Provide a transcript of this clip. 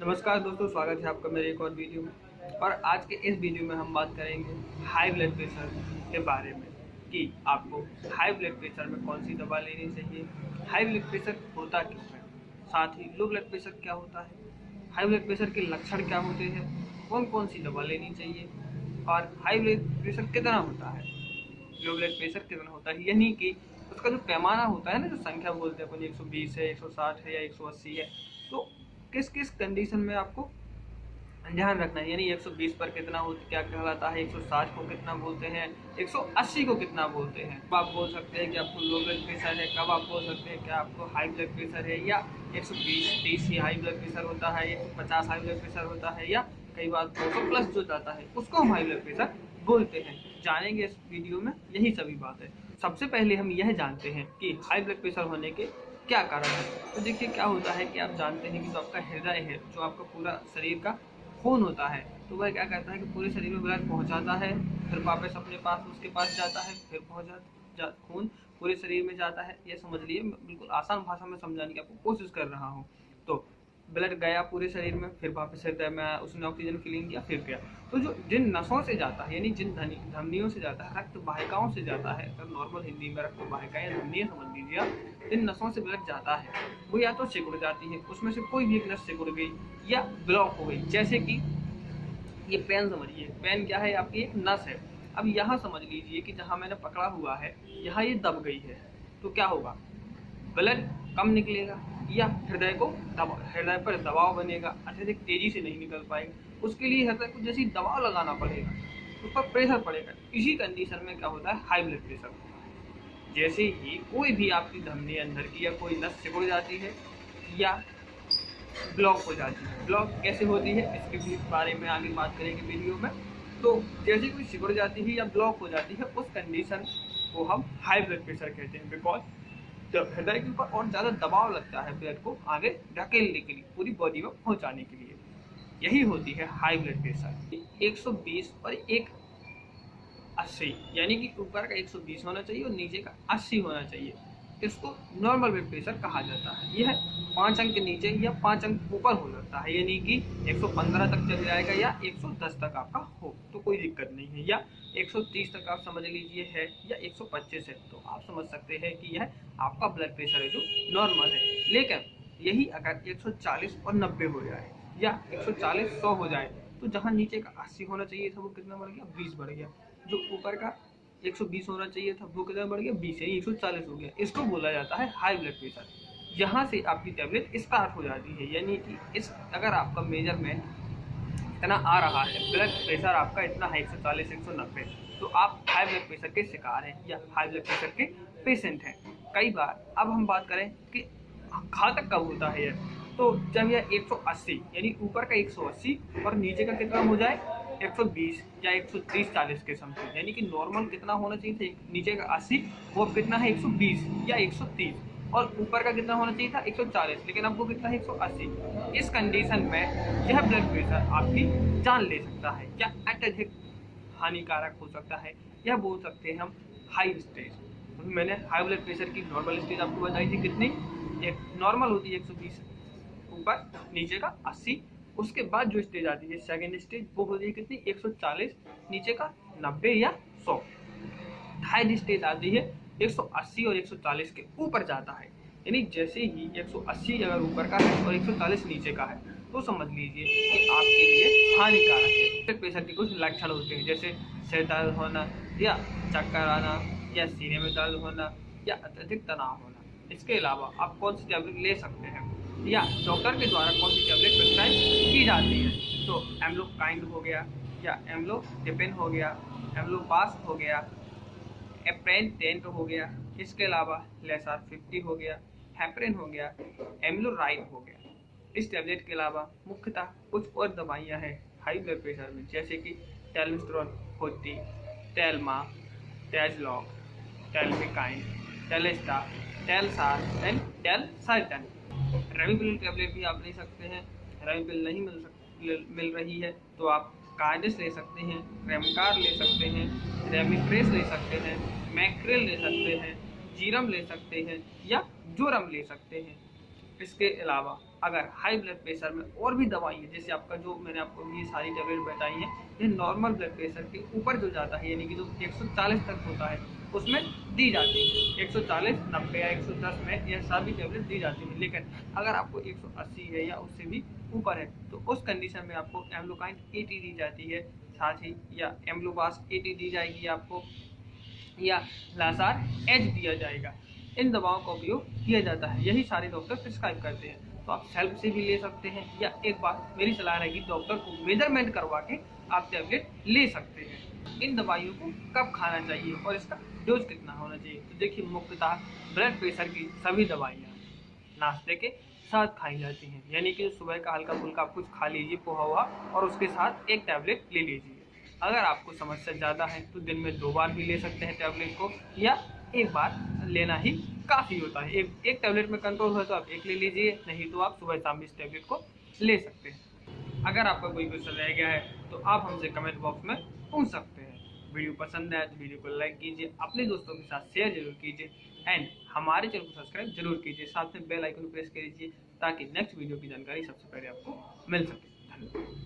नमस्कार दोस्तों, स्वागत है आपका मेरे एक और वीडियो में। और आज के इस वीडियो में हम बात करेंगे हाई ब्लड प्रेशर के बारे में कि आपको हाई ब्लड प्रेशर में कौन सी दवा लेनी चाहिए, हाई ब्लड प्रेशर होता क्यों है, साथ ही लो ब्लड प्रेशर क्या होता है, हाई ब्लड प्रेशर के लक्षण क्या होते हैं, कौन कौन सी दवा लेनी चाहिए और हाई ब्लड प्रेशर कितना होता है, लो ब्लड प्रेशर कितना होता है, यानी कि उसका जो पैमाना होता है ना, जो संख्या बोलते हैं अपन 120 है, 160 है या 180 है, तो किस किस कंडीशन में आपको ध्यान रखना है। यानी 120 पर कितना हो क्या कहलाता है, 160 को कितना बोलते हैं, 180 को कितना बोलते हैं। कब आप बोल सकते हैं कि आपको लो ब्लड प्रेशर है, कब आप बोल सकते हैं कि आपको हाई ब्लड प्रेशर है, या 120-30 ही हाई ब्लड प्रेशर होता है, 150 हाई ब्लड प्रेशर होता है, या कई बार 200 प्लस जो जाता है उसको हम हाई ब्लड प्रेशर बोलते हैं। जानेंगे इस वीडियो में यही सभी बात है। सबसे पहले हम यह जानते हैं कि हाई ब्लड प्रेशर होने के क्या कारण है। तो देखिए क्या होता है कि आप जानते हैं कि जो आपका हृदय है, जो आपका पूरा शरीर का खून होता है, तो वह क्या करता है कि पूरे शरीर में ब्लड पहुंचाता है, फिर वापस अपने पास उसके पास जाता है, फिर खून पूरे शरीर में जाता है। ये समझ लिए, बिल्कुल आसान भाषा में समझाने की आपको कोशिश कर रहा हूँ। तो ब्लड गया पूरे शरीर में, फिर वापस हृदय में आया, उसने ऑक्सीजन फिलिंग किया, फिर गया। तो जो जिन नसों से जाता है, यानी जिन धमनियों से जाता है, रक्त वाहिकाओं से जाता है, अगर नॉर्मल हिंदी में रक्त वाहिकाएं या धमनियां समझ लीजिए आप, जिन नसों से ब्लड जाता है वो या तो सिकुड़ जाती है, उसमें से कोई भी एक नस सिकुड़ गई या ब्लॉक हो गई। जैसे कि ये पेन समझिए, पेन क्या है, आपकी एक नस है। अब यहाँ समझ लीजिए कि जहाँ मैंने पकड़ा हुआ है, यहाँ ये दब गई है, तो क्या होगा, ब्लड कम निकलेगा या हृदय पर दबाव बनेगा, अत्यधिक तेजी से नहीं निकल पाएगा। उसके लिए हृदय को जैसी दबाव लगाना पड़ेगा, उस पर प्रेशर पड़ेगा। इसी कंडीशन में क्या होता है, हाई ब्लड प्रेशर होता है। जैसे ही कोई भी आपकी धमनी अंदर की या कोई नस सिकुड़ जाती है या ब्लॉक हो जाती है। ब्लॉक कैसे होती है इसके भी बारे में आगे बात करेंगे वीडियो में। तो जैसे कोई सिकुड़ जाती है या ब्लॉक हो जाती है, उस कंडीशन को हम हाई ब्लड प्रेशर कहते हैं। बिकॉज जब हृदय के ऊपर और ज़्यादा दबाव लगता है ब्लड को आगे धकेलने के लिए, पूरी बॉडी में पहुंचाने के लिए, यही होती है हाई ब्लड प्रेशर। 120 और 180, यानी कि ऊपर का 120 होना चाहिए और नीचे का 80 होना चाहिए। इसको नॉर्मल ब्लड प्रेशर कहा जाता है। यह 5 अंक नीचे या 5 अंक ऊपर हो सकता है, यानी कि 115 तक चल जाएगा या 110 तक आपका हो तो कोई दिक्कत नहीं है, या 130 तक आप समझ लीजिए है, या 125 है, तो आप समझ सकते हैं कि यह आपका ब्लड प्रेशर है जो नॉर्मल है। लेकिन यही अगर 140 और 90 हो जाए या 140-100 हो जाए, तो जहाँ नीचे का 80 होना चाहिए था वो कितना बढ़ गया, 20 बढ़ गया। जो ऊपर का 120 होना चाहिए था वो कितना बढ़ गया, 20 यानी 140 हो गया। इसको बोला जाता है हाई ब्लड प्रेशर। यहाँ से आपकी टैबलेट स्टार्ट हो जाती है, यानी कि इस अगर आपका मेजरमेंट इतना आ रहा है, ब्लड प्रेशर आपका इतना है 140-190, तो आप हाई ब्लड प्रेशर के शिकार हैं या हाई ब्लड प्रेशर के पेशेंट हैं। कई बार अब हम बात करें कि घातक कब होता है यह, तो जब यह 180 यानी ऊपर का 180 और नीचे का कितना हो जाए 120 या 130-40 के समथिंग, यानी कि नॉर्मल कितना होना चाहिए था, नीचे का 80 वो कितना है 120 या 130, और ऊपर का कितना होना चाहिए था 140, लेकिन अब वो कितना है 180। इस कंडीशन में यह ब्लड प्रेशर आपकी जान ले सकता है या अत्यधिक हानिकारक हो सकता है, या बोल सकते हैं हम हाई स्टेज। मैंने हाई ब्लड प्रेशर की नॉर्मल स्टेज आपको बताई थी कितनी, एक नॉर्मल होती है 120, ऊपर नीचे का 80। उसके बाद जो स्टेज आती है सेकेंड स्टेज, वो होती है कितनी 140, नीचे का 90 या 100। थर्ड स्टेज आती है 180 और 140 के ऊपर जाता है, यानी जैसे ही 180 अगर ऊपर का है और 140 नीचे का है, तो समझ लीजिए कि आपके लिए हानिकारक है। ब्लड प्रेशर के कुछ लक्षण होते हैं, जैसे सिर दर्द होना या चक्कर आना या सीने में दर्द होना या अत्यधिक तनाव होना। इसके अलावा आप कौन सी टैबलेट ले सकते हैं या डॉक्टर के द्वारा कौन सी टैबलेट प्रिस्क्राइब की जाती है, तो एम्लोकाइंड हो गया या एम्लोडिपिन हो गया, एम्लोपास हो गया, एप्रेन 10 हो गया, इसके अलावा लेसार 50 हो गया, हेपरिन हो गया, एम्लोराइड हो गया। इस टैबलेट के अलावा मुख्यतः कुछ और दवाइयाँ हैं हाई ब्लड प्रेशर में, जैसे कि टेल्मिस्ट्रॉन होती, टेल्मा, टेजलॉक, टेल्मिकाइन, टेलेस्टा, टेलसार एंड टेलसाइटन। रेमिपिल टैबलेट भी आप ले सकते हैं। रेमिपिल नहीं मिल रही है तो आप कार्डिस ले सकते हैं, रेमकार ले सकते हैं, रेमिप्रेस ले सकते हैं, मैक्रिल ले सकते हैं, जीरम ले सकते हैं या जोरम ले सकते हैं। इसके अलावा अगर हाई ब्लड प्रेशर में और भी दवाई है, जैसे आपका जो मैंने आपको ये सारी टैबलेट बताई हैं, ये नॉर्मल ब्लड प्रेशर के ऊपर जो जाता है, यानी कि जो 140 तक होता है उसमें दी जाती है। 140, 90 या 110 में यह सभी टैबलेट दी जाती है। लेकिन अगर आपको 180 है या उससे भी ऊपर है तो उस कंडीशन में आपको एम्लोकाइन 80 दी जाती है, साथ ही या एम्लोबास्ट 80 दी जाएगी आपको, या लासार एच दिया जाएगा। इन दवाओं का उपयोग किया जाता है, यही सारे डॉक्टर प्रिस्क्राइब करते हैं। तो आप सेल्फ से भी ले सकते हैं, या एक बार मेरी सलाह रहेगी डॉक्टर को मेजरमेंट करवा के आप टैबलेट ले सकते हैं। इन दवाइयों को कब खाना चाहिए और इसका डोज कितना होना चाहिए? तो देखिए, मुख्यतः ब्लड प्रेशर की सभी दवाइयाँ नाश्ते के साथ खाई जाती हैं, यानी कि सुबह का हल्का फुल्का कुछ खा लीजिए, पोहा हुआ, और उसके साथ एक टैबलेट ले लीजिए। अगर आपको समस्या ज़्यादा है तो दिन में 2 बार भी ले सकते हैं टैबलेट को, या एक बार लेना ही काफ़ी होता है। एक टैबलेट में कंट्रोल हो तो आप एक ले लीजिए, नहीं तो आप सुबह शाम इस टैबलेट को ले सकते हैं। अगर आपका कोई क्वेश्चन रह गया है तो आप हमसे कमेंट बॉक्स में पूछ सकते हैं। वीडियो पसंद आए तो वीडियो को लाइक कीजिए, अपने दोस्तों के साथ शेयर जरूर कीजिए, एंड हमारे चैनल को सब्सक्राइब जरूर कीजिए। साथ में बेल आइकन प्रेस कीजिए ताकि नेक्स्ट वीडियो की जानकारी सबसे पहले आपको मिल सके। धन्यवाद।